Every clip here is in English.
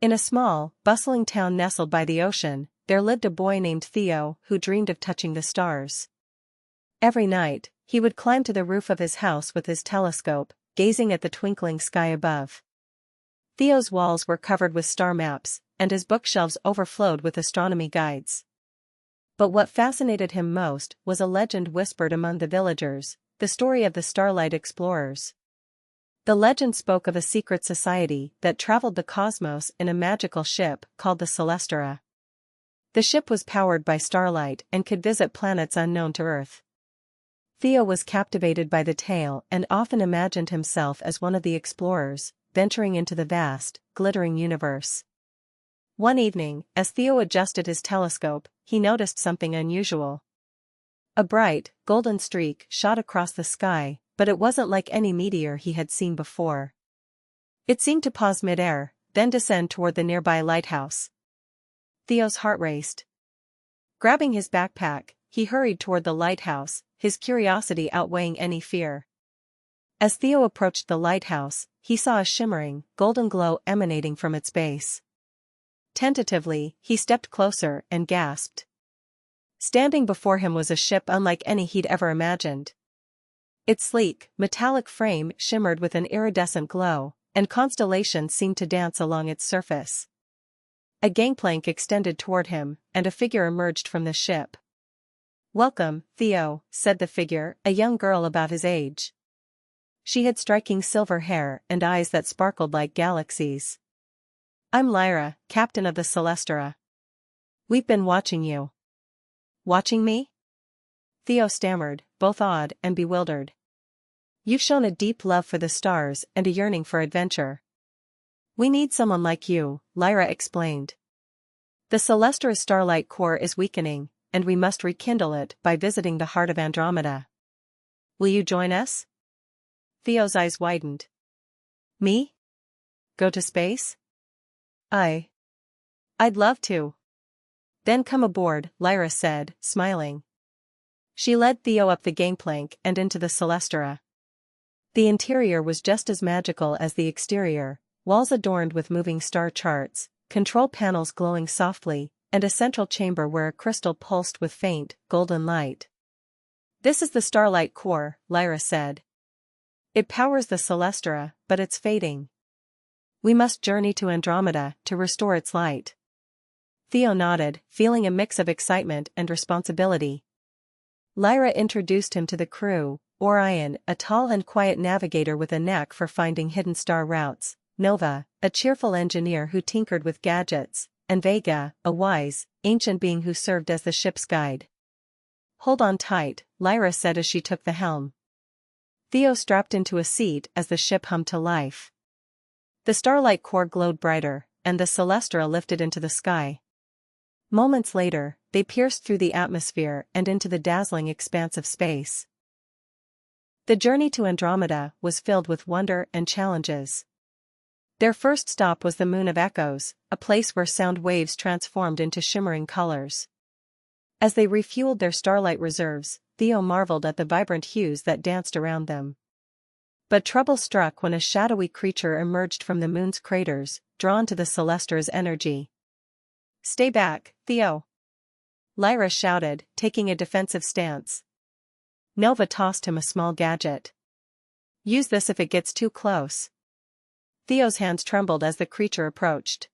In a small, bustling town nestled by the ocean, there lived a boy named Theo who dreamed of touching the stars. Every night, he would climb to the roof of his house with his telescope, gazing at the twinkling sky above. Theo's walls were covered with star maps, and his bookshelves overflowed with astronomy guides. But what fascinated him most was a legend whispered among the villagers, the story of the Starlight explorers. The legend spoke of a secret society that traveled the cosmos in a magical ship called the Celestara. The ship was powered by starlight and could visit planets unknown to Earth. Theo was captivated by the tale and often imagined himself as one of the explorers, venturing into the vast, glittering universe. One evening, as Theo adjusted his telescope, he noticed something unusual. A bright, golden streak shot across the sky, but it wasn't like any meteor he had seen before. It seemed to pause mid-air, then descend toward the nearby lighthouse. Theo's heart raced. Grabbing his backpack, he hurried toward the lighthouse, his curiosity outweighing any fear. As Theo approached the lighthouse, he saw a shimmering, golden glow emanating from its base. Tentatively, he stepped closer and gasped. Standing before him was a ship unlike any he'd ever imagined. Its sleek, metallic frame shimmered with an iridescent glow, and constellations seemed to dance along its surface. A gangplank extended toward him, and a figure emerged from the ship. "Welcome, Theo," said the figure, a young girl about his age. She had striking silver hair and eyes that sparkled like galaxies. "I'm Lyra, captain of the Celestara. We've been watching you." "Watching me?" Theo stammered, both awed and bewildered. "You've shown a deep love for the stars and a yearning for adventure. We need someone like you," Lyra explained. "The Celestara's starlight core is weakening, and we must rekindle it by visiting the Heart of Andromeda. Will you join us?" Theo's eyes widened. "Me? Go to space? I'd love to." "Then come aboard," Lyra said, smiling. She led Theo up the gangplank and into the Celestara. The interior was just as magical as the exterior, walls adorned with moving star charts, control panels glowing softly, and a central chamber where a crystal pulsed with faint, golden light. "This is the starlight core," Lyra said. "It powers the Celestara, but it's fading. We must journey to Andromeda to restore its light." Theo nodded, feeling a mix of excitement and responsibility. Lyra introduced him to the crew: Orion, a tall and quiet navigator with a knack for finding hidden star routes; Nova, a cheerful engineer who tinkered with gadgets; and Vega, a wise, ancient being who served as the ship's guide. "Hold on tight," Lyra said as she took the helm. Theo strapped into a seat as the ship hummed to life. The starlight core glowed brighter, and the Celestara lifted into the sky. Moments later, they pierced through the atmosphere and into the dazzling expanse of space. The journey to Andromeda was filled with wonder and challenges. Their first stop was the Moon of Echoes, a place where sound waves transformed into shimmering colors. As they refueled their starlight reserves, Theo marveled at the vibrant hues that danced around them. But trouble struck when a shadowy creature emerged from the moon's craters, drawn to the Celestara's energy. "Stay back, Theo!" Lyra shouted, taking a defensive stance. Nova tossed him a small gadget. "Use this if it gets too close." Theo's hands trembled as the creature approached.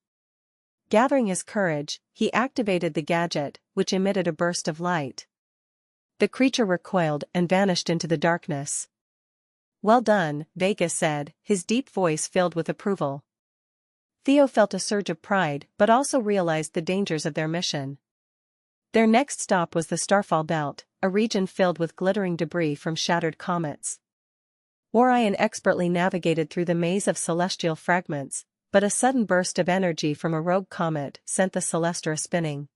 Gathering his courage, he activated the gadget, which emitted a burst of light. The creature recoiled and vanished into the darkness. "Well done," Vega said, his deep voice filled with approval. Theo felt a surge of pride but also realized the dangers of their mission. Their next stop was the Starfall Belt, a region filled with glittering debris from shattered comets. Orion expertly navigated through the maze of celestial fragments, but a sudden burst of energy from a rogue comet sent the Celestara spinning.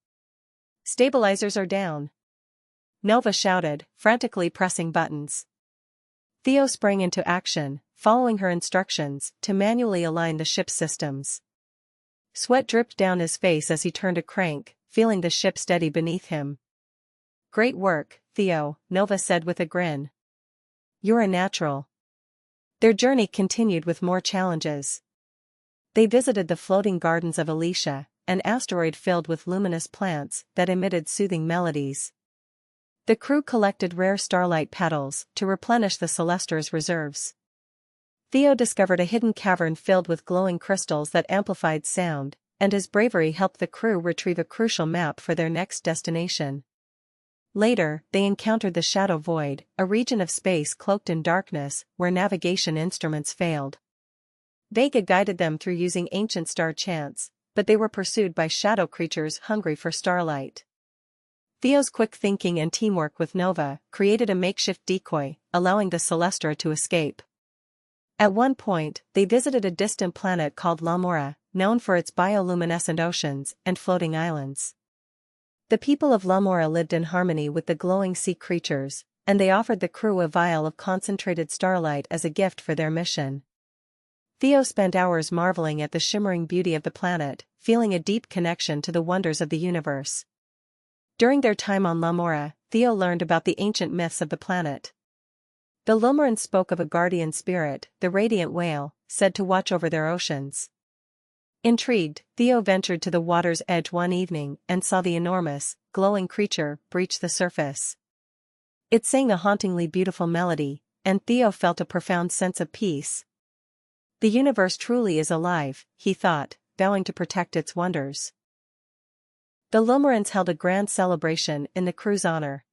"Stabilizers are down," Nova shouted, frantically pressing buttons. Theo sprang into action, following her instructions to manually align the ship's systems. Sweat dripped down his face as he turned a crank, feeling the ship steady beneath him. "Great work, Theo," Nova said with a grin. "You're a natural." Their journey continued with more challenges. They visited the floating gardens of Alicia, an asteroid filled with luminous plants that emitted soothing melodies. The crew collected rare starlight petals to replenish the Celestara's reserves. Theo discovered a hidden cavern filled with glowing crystals that amplified sound, and his bravery helped the crew retrieve a crucial map for their next destination. Later, they encountered the Shadow Void, a region of space cloaked in darkness where navigation instruments failed. Vega guided them through using ancient star chants, but they were pursued by shadow creatures hungry for starlight. Theo's quick thinking and teamwork with Nova created a makeshift decoy, allowing the Celestara to escape. At one point, they visited a distant planet called Lamora, known for its bioluminescent oceans and floating islands. The people of Lamora lived in harmony with the glowing sea creatures, and they offered the crew a vial of concentrated starlight as a gift for their mission. Theo spent hours marveling at the shimmering beauty of the planet, feeling a deep connection to the wonders of the universe. During their time on Lamora, Theo learned about the ancient myths of the planet. The Lomorans spoke of a guardian spirit, the radiant whale, said to watch over their oceans. Intrigued, Theo ventured to the water's edge one evening and saw the enormous, glowing creature breach the surface. It sang a hauntingly beautiful melody, and Theo felt a profound sense of peace. The universe truly is alive, he thought, vowing to protect its wonders. The Lomorans held a grand celebration in the crew's honor.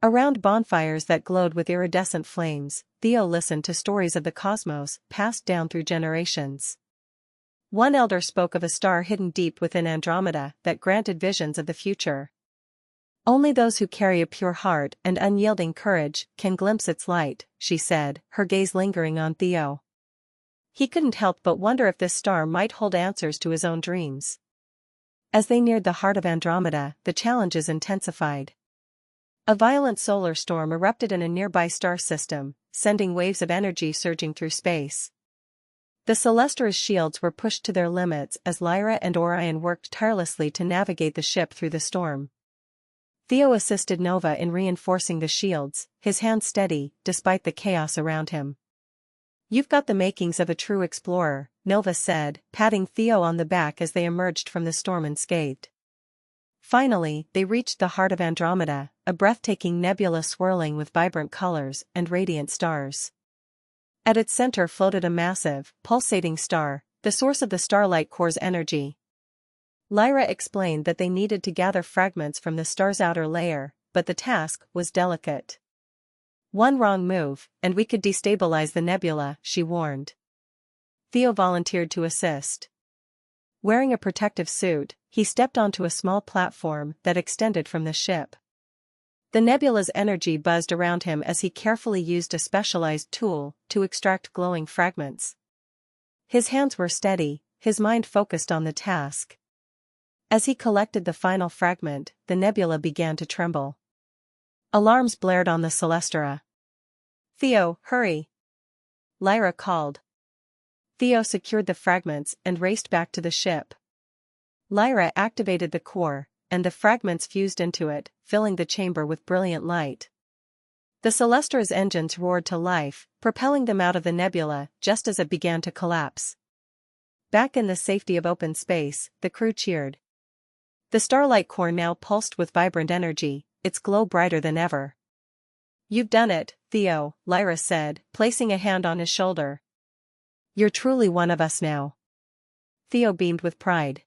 Around bonfires that glowed with iridescent flames, Theo listened to stories of the cosmos passed down through generations. One elder spoke of a star hidden deep within Andromeda that granted visions of the future. Only those who carry a pure heart and unyielding courage can glimpse its light, she said, her gaze lingering on Theo. He couldn't help but wonder if this star might hold answers to his own dreams. As they neared the heart of Andromeda, the challenges intensified. A violent solar storm erupted in a nearby star system, sending waves of energy surging through space. The Celestara's shields were pushed to their limits as Lyra and Orion worked tirelessly to navigate the ship through the storm. Theo assisted Nova in reinforcing the shields, his hands steady, despite the chaos around him. "You've got the makings of a true explorer," Nova said, patting Theo on the back as they emerged from the storm unscathed. Finally, they reached the heart of Andromeda, a breathtaking nebula swirling with vibrant colors and radiant stars. At its center floated a massive, pulsating star, the source of the Starlight Core's energy. Lyra explained that they needed to gather fragments from the star's outer layer, but the task was delicate. "One wrong move, and we could destabilize the nebula," she warned. Theo volunteered to assist. Wearing a protective suit, he stepped onto a small platform that extended from the ship. The nebula's energy buzzed around him as he carefully used a specialized tool to extract glowing fragments. His hands were steady, his mind focused on the task. As he collected the final fragment, the nebula began to tremble. Alarms blared on the Celestara. "Theo, hurry!" Lyra called. Theo secured the fragments and raced back to the ship. Lyra activated the core, and the fragments fused into it, filling the chamber with brilliant light. The Celestara's engines roared to life, propelling them out of the nebula just as it began to collapse. Back in the safety of open space, the crew cheered. The Starlight Core now pulsed with vibrant energy, its glow brighter than ever. "You've done it, Theo," Lyra said, placing a hand on his shoulder. "You're truly one of us now." Theo beamed with pride.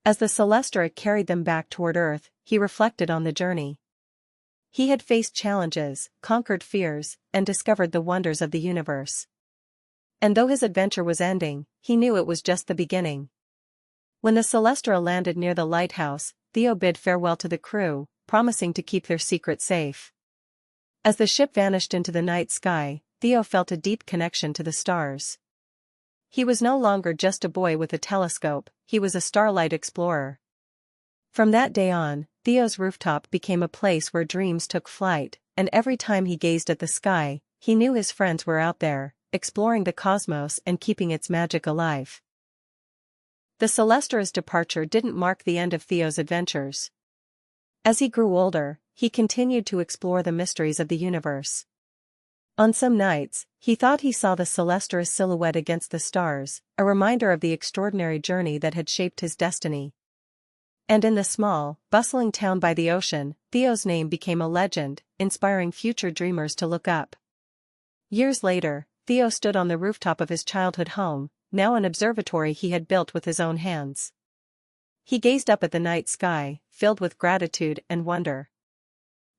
As the Celestara carried them back toward Earth, he reflected on the journey. He had faced challenges, conquered fears, and discovered the wonders of the universe. And though his adventure was ending, he knew it was just the beginning. When the Celestara landed near the lighthouse, Theo bid farewell to the crew, promising to keep their secret safe. As the ship vanished into the night sky, Theo felt a deep connection to the stars. He was no longer just a boy with a telescope, he was a starlight explorer. From that day on, Theo's rooftop became a place where dreams took flight, and every time he gazed at the sky, he knew his friends were out there, exploring the cosmos and keeping its magic alive. The Celestara's departure didn't mark the end of Theo's adventures. As he grew older, he continued to explore the mysteries of the universe. On some nights, he thought he saw the Celestara's silhouette against the stars, a reminder of the extraordinary journey that had shaped his destiny. And in the small, bustling town by the ocean, Theo's name became a legend, inspiring future dreamers to look up. Years later, Theo stood on the rooftop of his childhood home, now an observatory he had built with his own hands. He gazed up at the night sky, filled with gratitude and wonder.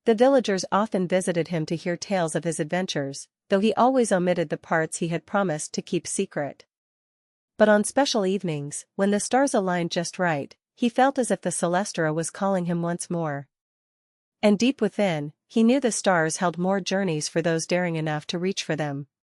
The villagers often visited him to hear tales of his adventures, though he always omitted the parts he had promised to keep secret. But on special evenings, when the stars aligned just right, he felt as if the Celestara was calling him once more. And deep within, he knew the stars held more journeys for those daring enough to reach for them.